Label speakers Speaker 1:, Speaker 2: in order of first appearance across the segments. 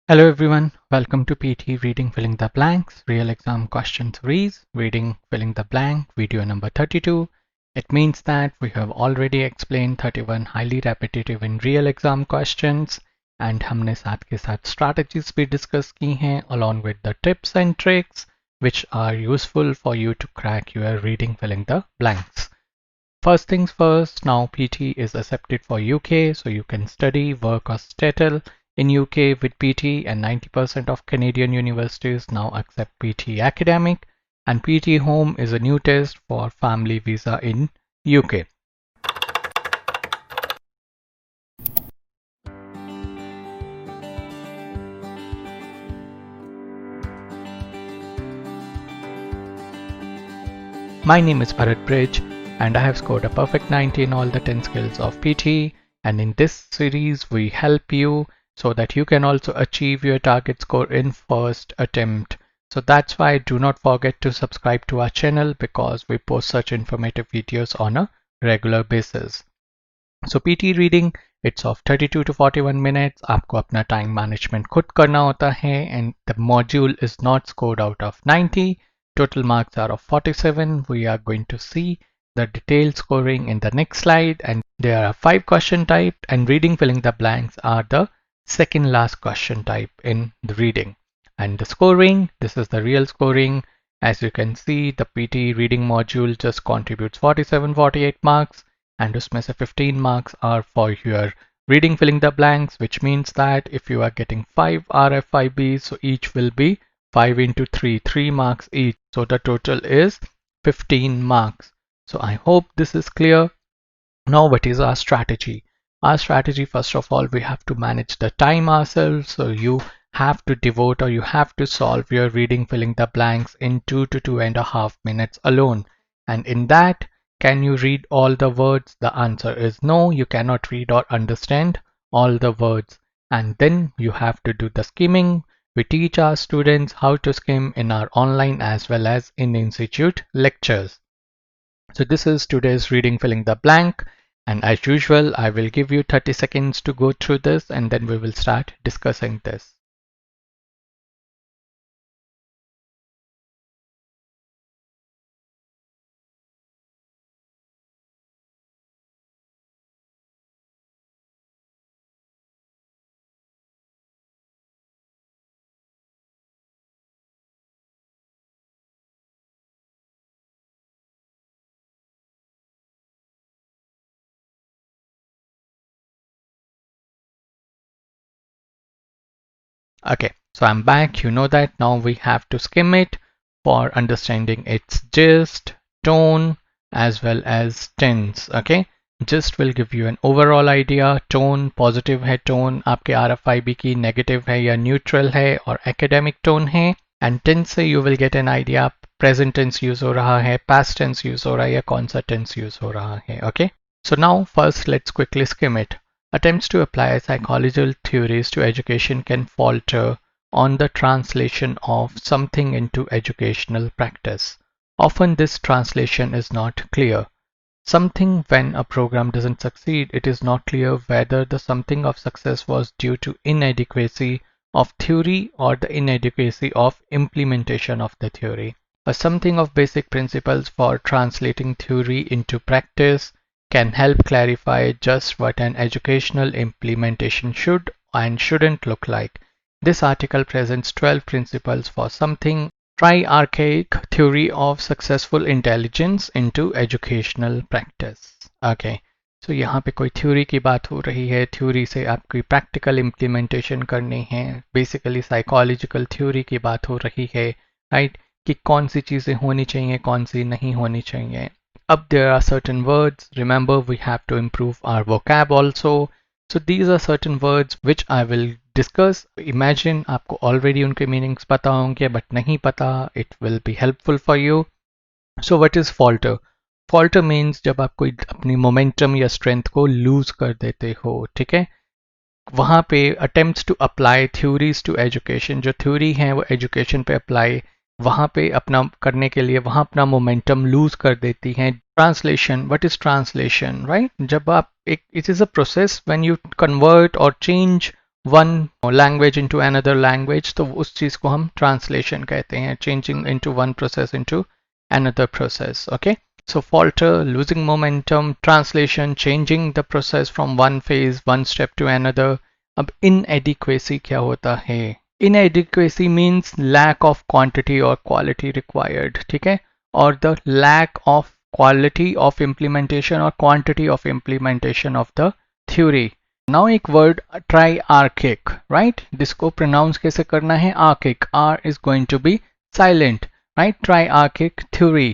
Speaker 1: Hello everyone, welcome to PT Reading Filling the Blanks, Real Exam Question Series, Reading Filling the Blank, video number 32. It means that we have already explained 31 highly repetitive in real exam questions and हमने साथ के साथ strategies भी discuss की हैं along with the tips and tricks which are useful for you to crack your reading filling the blanks. First things first, now PT is accepted for UK, so you can study, work or settle in UK with PT, and 90% of Canadian universities now accept PT Academic, and PT Home is a new test for family visa in UK. My name is Bharat Bridge and I have scored a perfect 90 in all the 10 skills of PT, and in this series we help you so that you can also achieve your target score in first attempt. So that's why do not forget to subscribe to our channel because we post such informative videos on a regular basis. So PT reading, it's of 32 to 41 minutes. आपको अपना time management खुद करना होता है and the module is not scored out of 90. Total marks are of 47. We are going to see the detailed scoring in the next slide, and there are 5 question types, and reading filling the blanks are the second last question type in the reading. And the scoring, this is the real scoring. As you can see, the PT reading module just contributes 47-48 marks, and उसमें से 15 marks are for your reading filling the blanks, which means that if you are getting 5 RFIBs, so each will be 5 into 3 marks each. So the total is 15 marks. So I hope this is clear. Now what is our strategy? Our strategy, first of all, we have to manage the time ourselves. So you have to devote or you have to solve your reading filling the blanks in 2 to 2.5 minutes alone. And in that, can you read all the words? The answer is no, you cannot read or understand all the words. And then you have to do the skimming. We teach our students how to skim in our online as well as in institute lectures. So this is today's reading filling the blank, and as usual I will give you 30 seconds to go through this and then we will start discussing this. Okay, so I'm back. You know that now we have to skim it for understanding its gist, tone, as well as tense. Okay, gist will give you an overall idea. Tone, positive है tone, आपके RFIB की negative है या neutral है और academic tone है. And tense से you will get an idea present tense use हो रहा है, past tense use हो रहा है या कौन सा tense use हो रहा है. Okay, so now first let's quickly skim it. Attempts to apply psychological theories to education can falter on the translation of something into educational practice. Often this translation is not clear. Something when a program doesn't succeed, it is not clear whether the something of success was due to inadequacy of theory or the inadequacy of implementation of the theory. A something of basic principles for translating theory into practice can help clarify just what an educational implementation should and shouldn't look like. This article presents 12 principles for something tri-archaic theory of successful intelligence into educational practice. Okay, so यहाँ पे कोई theory की बात हो रही है, theory से आपकी प्रैक्टिकल इम्प्लीमेंटेशन करनी है, बेसिकली साइकोलॉजिकल थ्योरी की बात हो रही है, राइट, कि कौन सी चीज़ें होनी चाहिए, कौन सी नहीं होनी चाहिए. Up there are certain words. Remember, we have to improve our vocab also. So these are certain words which I will discuss. Imagine आपको already उनके meanings पता होंगे but नहीं पता. It will be helpful for you. So what is falter? Falter means जब आप कोई अपनी momentum या strength को lose कर देते हो, ठीक है? वहाँ पे attempts to apply theories to education, जो theory है वो education पे apply वहाँ पे अपना करने के लिए वहाँ अपना मोमेंटम लूज कर देती हैं. Translation, what is translation, right? जब आप एक, it is a process when you convert और change one language into another language, तो उस चीज को हम ट्रांसलेशन कहते हैं, changing into one process into another process. Okay, so falter, losing momentum, translation, changing the process from one phase, one step to another. अब inadequacy क्या होता है? Inadequacy means lack of quantity or quality required, ठीक है, or the lack of quality of implementation or quantity of implementation of the theory. Now एक word triarchic, right? जिसको pronounce कैसे करना है? Archic. R is going to be silent, right? Triarchic theory,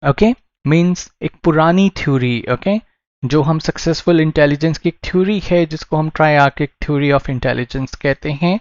Speaker 1: okay? Means एक पुरानी theory, okay, जो हम successful intelligence की एक थ्योरी है जिसको हम ट्राइआर्किक थ्योरी ऑफ इंटेलिजेंस कहते हैं.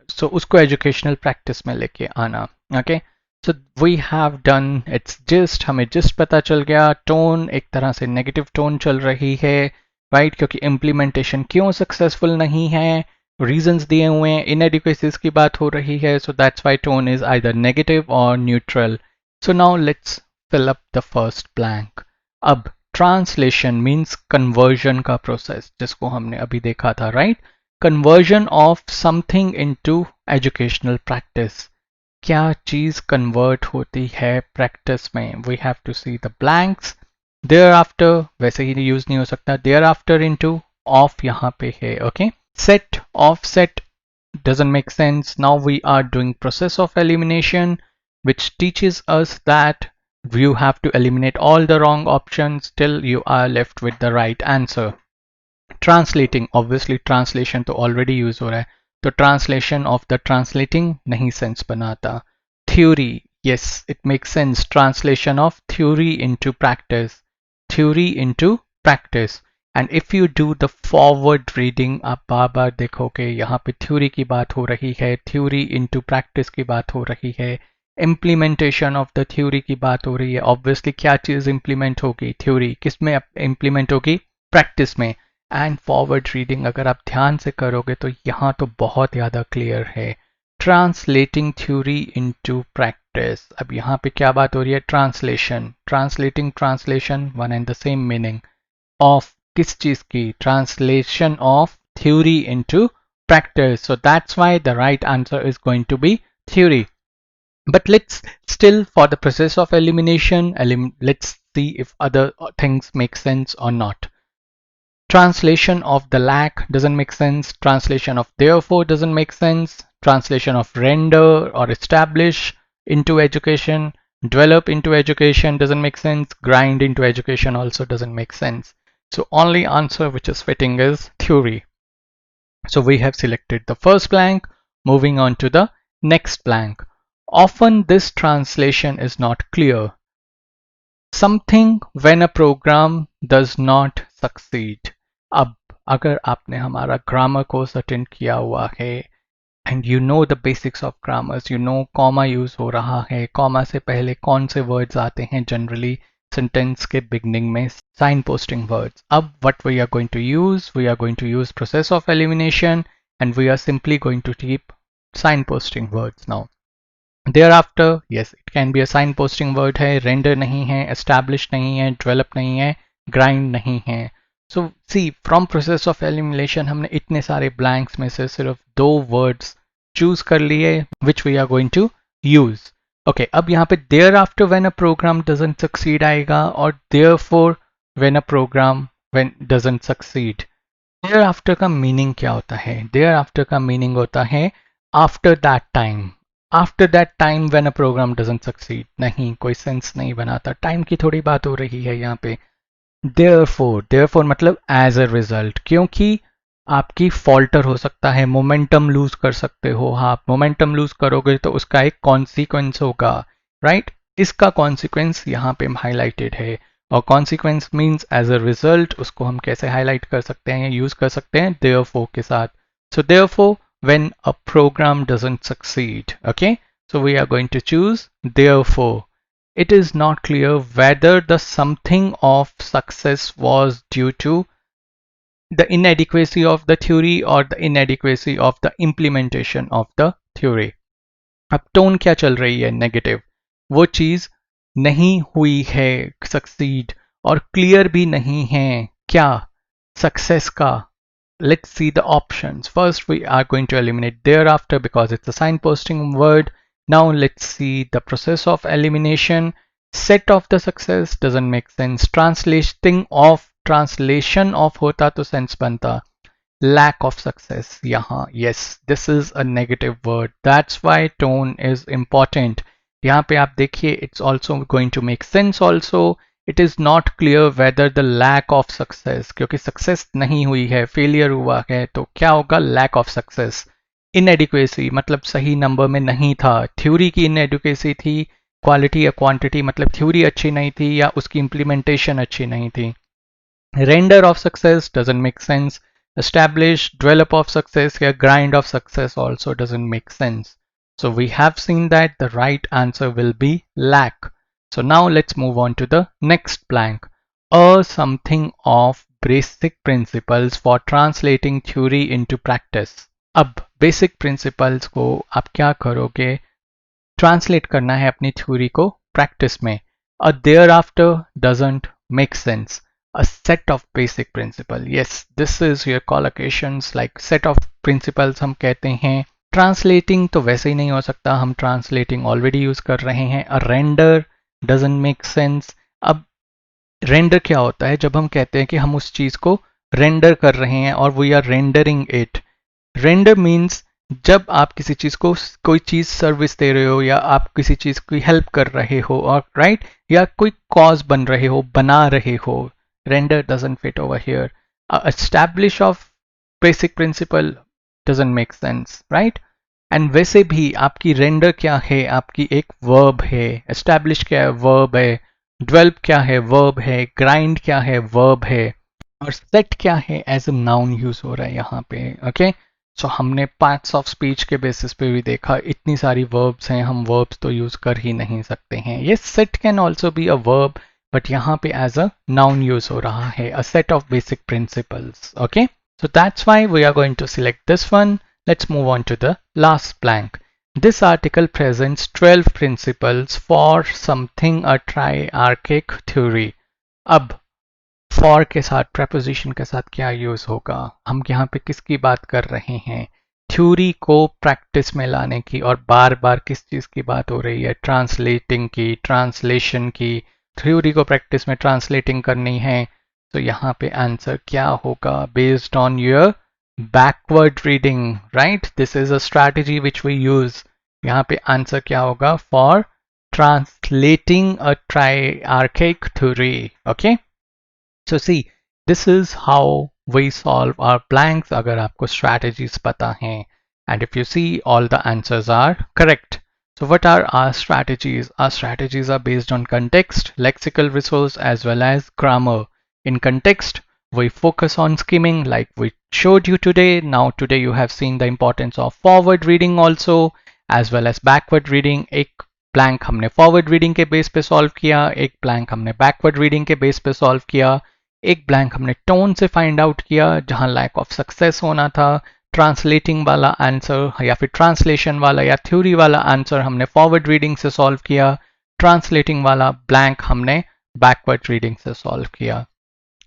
Speaker 1: सो उसको एजुकेशनल प्रैक्टिस में लेके आना. Okay, so we have done it's just, हमें जस्ट पता चल गया टोन एक तरह से नेगेटिव टोन चल रही है, राइट, क्योंकि इम्प्लीमेंटेशन क्यों सक्सेसफुल नहीं है, रीजंस दिए हुए हैं, इनएडिक्वेसीज की बात हो रही है, so that's why tone is either negative or neutral. So now let's fill up the first blank. अब translation means conversion का process जिसको हमने अभी देखा था, right? Conversion of something into educational practice. क्या चीज convert होती है practice में? We have to see the blanks. Thereafter वैसे ही use नहीं हो सकता. Thereafter into off यहाँ पे है, okay? Set, offset doesn't make sense. Now we are doing process of elimination, which teaches us that you have to eliminate all the wrong options till you are left with the right answer. Translating, obviously translation तो already use हो रहा है, तो translation of the translating नहीं sense बनाता. Theory, yes, it makes sense. Translation of theory into practice. Theory into practice. And if you do the forward reading, आप बार बार देखोगे यहाँ पे theory की बात हो रही है, theory into practice की बात हो रही है, इम्प्लीमेंटेशन ऑफ द थ्योरी की बात हो रही है. ऑब्वियसली क्या चीज इंप्लीमेंट होगी? थ्योरी. किस में इंप्लीमेंट होगी? प्रैक्टिस में. एंड फॉरवर्ड रीडिंग अगर आप ध्यान से करोगे तो यहाँ तो बहुत ज़्यादा क्लियर है. Translating theory into practice. अब यहाँ पे क्या बात हो रही है? Translation. Translating, translation, one and the same meaning. Of किस चीज की? Translation of theory into practice. So that's why the right answer is going to be theory. But let's still, for the process of elimination, let's see if other things make sense or not. Translation of the lack doesn't make sense. Translation of therefore doesn't make sense. Translation of render or establish into education, develop into education doesn't make sense. Grind into education also doesn't make sense. So only answer which is fitting is theory. So we have selected the first blank. Moving on to the next blank. Often this translation is not clear. Something when a program does not succeed. अब अगर आपने हमारा grammar course attend किया हुआ है and you know the basics of grammars, you know comma use हो रहा है, comma से पहले कौन से words आते हैं generally sentence के beginning में? Signposting words. अब what we are going to use? We are going to use process of elimination and we are simply going to keep signposting words now. Thereafter, yes, it can be a signposting word है, render नहीं है, establish नहीं है, develop नहीं है, grind नहीं है. So see, from process of elimination हमने इतने सारे blanks में से सिर्फ दो words choose कर लिए which we are going to use. Okay, अब यहाँ पे thereafter when a program doesn't succeed आएगा और therefore when a program doesn't succeed. Thereafter का meaning क्या होता है? Thereafter का meaning होता है after that time. After that time when a program doesn't succeed. नहीं, कोई सेंस नहीं बनाता. टाइम की थोड़ी बात हो रही है यहाँ पे. देयरफॉर मतलब एज अ रिजल्ट, क्योंकि आपकी फॉल्टर हो सकता है, मोमेंटम लूज कर सकते हो. आप मोमेंटम लूज करोगे तो उसका एक कॉन्सिक्वेंस होगा, राइट? इसका कॉन्सिक्वेंस यहाँ पे हाईलाइटेड है और consequence means as a result. उसको हम कैसे हाईलाइट कर सकते हैं, यूज कर सकते हैं देयरफॉर के साथ. So therefore when a program doesn't succeed. Okay, so we are going to choose therefore. It is not clear whether the something of success was due to the inadequacy of the theory or the inadequacy of the implementation of the theory. अब tone क्या चल रही है? Negative. वो चीज नहीं हुई है सक्सीड और क्लियर भी नहीं है क्या? सक्सेस का let's see the options. First, we are going to eliminate thereafter because it's a signposting word. Now let's see the process of elimination. Set of the success doesn't make sense. Translation of होता तो sense बनता. Lack of success यहाँ, yes, this is a negative word. That's why tone is important. यहाँ पे आप देखिए, it's also going to make sense also. It is not clear whether the lack of success, क्योंकि success नहीं हुई है, failure हुआ है, तो क्या होगा? Lack of success. Inadequacy मतलब सही नंबर में नहीं था. थ्योरी की inadequacy थी. क्वालिटी या क्वांटिटी मतलब थ्योरी अच्छी नहीं थी या उसकी इम्प्लीमेंटेशन अच्छी नहीं थी. Render of success doesn't make sense. Establish, develop of success here, grind of success also doesn't make sense. So we have seen that the right answer will be lack. So now let's move on to the next blank. Something of basic principles for translating theory into practice. अब basic principles को आप क्या करोगे? Translate करना है अपनी theory को practice में. A thereafter doesn't make sense. A set of basic principles. Yes, this is your collocations, like set of principles हम कहते हैं. Translating तो वैसे ही नहीं हो सकता, हम translating already use कर रहे हैं. A render doesn't make sense. अब render क्या होता है? जब हम कहते हैं कि हम उस चीज को render कर रहे हैं और we are rendering it. Render means जब आप किसी चीज को कोई चीज सर्विस दे रहे हो या आप किसी चीज की हेल्प कर रहे हो और राइट, या कोई कॉज बन रहे हो, बना रहे हो. Render doesn't fit over here. Establish of basic principle doesn't make sense, right? And वैसे भी आपकी render क्या है? आपकी एक verb है. Establish क्या है? Verb है. Develop क्या है? Verb है. Grind क्या है? Verb है. और set क्या है? As a noun use हो रहा है यहाँ पे. Okay? So हमने parts of speech के basis पे भी देखा, इतनी सारी verbs हैं, हम verbs तो use कर ही नहीं सकते हैं. Yes, set can also be a verb, but यहाँ पे as a noun use हो रहा है, a set of basic principles. Okay, so that's why we are going to select this one. Let's move on to the last blank. This article presents 12 principles for something a triarchic theory. अब for के साथ preposition के साथ क्या use होगा? हम यहाँ पे किसकी बात कर रहे हैं? थ्योरी को प्रैक्टिस में लाने की. और बार बार किस चीज की बात हो रही है? ट्रांसलेटिंग की, ट्रांसलेशन की. थ्योरी को प्रैक्टिस में ट्रांसलेटिंग करनी है. तो यहाँ पे आंसर क्या होगा? Based on your backward reading, right? This is a strategy which we use. यहाँ पे आंसर क्या होगा? For translating a triarchic theory. Okay, so see, this is how we solve our blanks अगर आपको strategies पता हैं. And if you see, all the answers are correct. So what are our strategies? Our strategies are based on context, lexical resource, as well as grammar. In context, we focus on skimming like we showed you today. Now today you have seen the importance of forward reading also, as well as backward reading. एक blank हमने forward reading के base पे solve किया, एक blank हमने backward reading के base पे solve किया. एक ब्लैंक हमने टोन से फाइंड आउट किया जहां लैक ऑफ सक्सेस होना था. ट्रांसलेटिंग वाला आंसर या फिर ट्रांसलेशन वाला या थ्योरी वाला आंसर हमने फॉरवर्ड रीडिंग से सॉल्व किया. ट्रांसलेटिंग वाला ब्लैंक हमने बैकवर्ड रीडिंग से सॉल्व किया.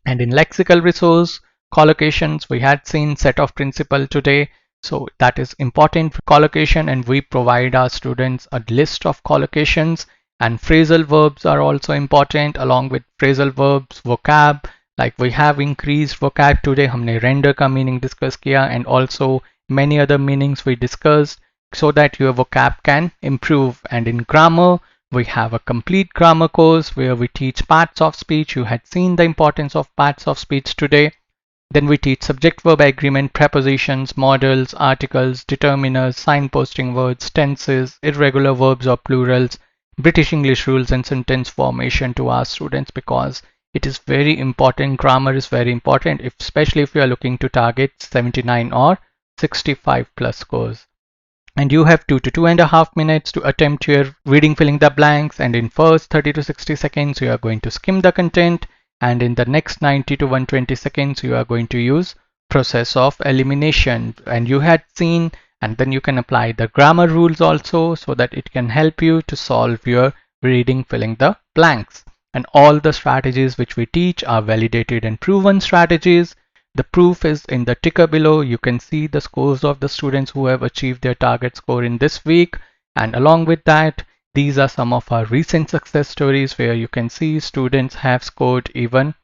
Speaker 1: And in lexical resource collocations, we had seen set of principle today, so that is important for collocation, and we provide our students a list of collocations. And phrasal verbs are also important. Along with phrasal verbs, vocab, like we have increased vocab today. हमने render का meaning discuss किया, and also many other meanings we discussed so that your vocab can improve. And in grammar, we have a complete grammar course where we teach parts of speech. You had seen the importance of parts of speech today. Then we teach subject-verb agreement, prepositions, modals, articles, determiners, signposting words, tenses, irregular verbs or plurals, British English rules and sentence formation to our students, because it is very important. Grammar is very important, especially if you are looking to target 79 or 65 plus scores. And you have 2 to 2.5 minutes to attempt your reading filling the blanks, and in first 30 to 60 seconds you are going to skim the content, and in the next 90 to 120 seconds you are going to use process of elimination. And you had seen, and then you can apply the grammar rules also, so that it can help you to solve your reading filling the blanks. And all the strategies which we teach are validated and proven strategies. The proof is in the ticker below. You can see the scores of the students who have achieved their target score in this week. And along with that, these are some of our recent success stories where you can see students have scored even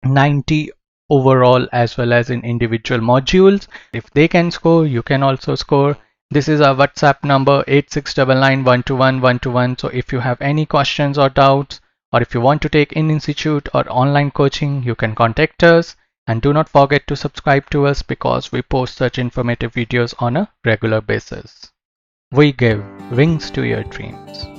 Speaker 1: 90 overall as well as in individual modules. If they can score, you can also score. This is our WhatsApp number 8699121121. So if you have any questions or doubts, or if you want to take in-institute or online coaching, you can contact us. And do not forget to subscribe to us because we post such informative videos on a regular basis. We give wings to your dreams.